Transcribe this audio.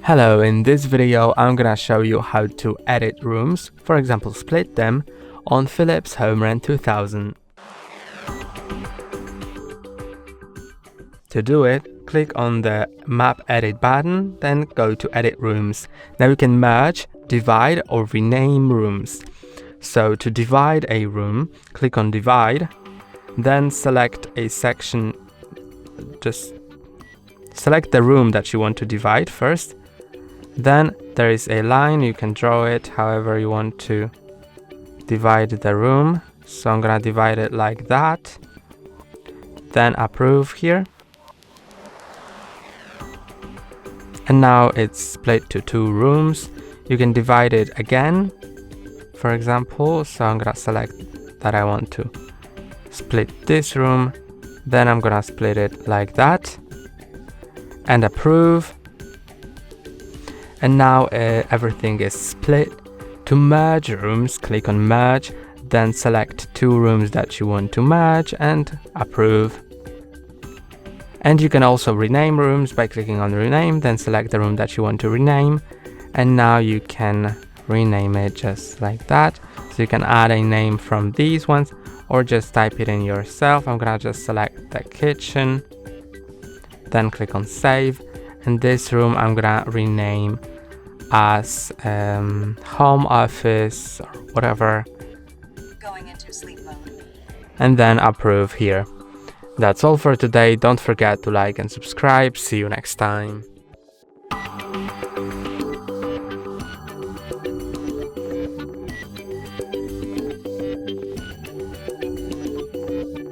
Hello, in this video I'm gonna show you how to edit rooms, for example split them, on Philips HomeRun 2000. To do it, click on the Map Edit button, then go to Edit Rooms. Now you can merge, divide or rename rooms. So to divide a room, click on Divide, then select a section, just select the room that you want to divide first. Then there is a line, you can draw it however you want to divide the room. So I'm gonna divide it like that. Then approve here. And now it's split to two rooms. You can divide it again, for example. So I'm gonna select that I want to split this room. Then I'm gonna split it like that. And approve. And now everything is split. To merge rooms, click on merge, then select two rooms that you want to merge and approve. And you can also rename rooms by clicking on rename, then select the room that you want to rename. And now you can rename it just like that. So you can add a name from these ones or just type it in yourself. I'm gonna just select the kitchen, then click on save. And this room I'm gonna rename as home office or whatever. Going into sleep mode. And then approve here. That's all for today. Don't forget to like and subscribe. See you next time.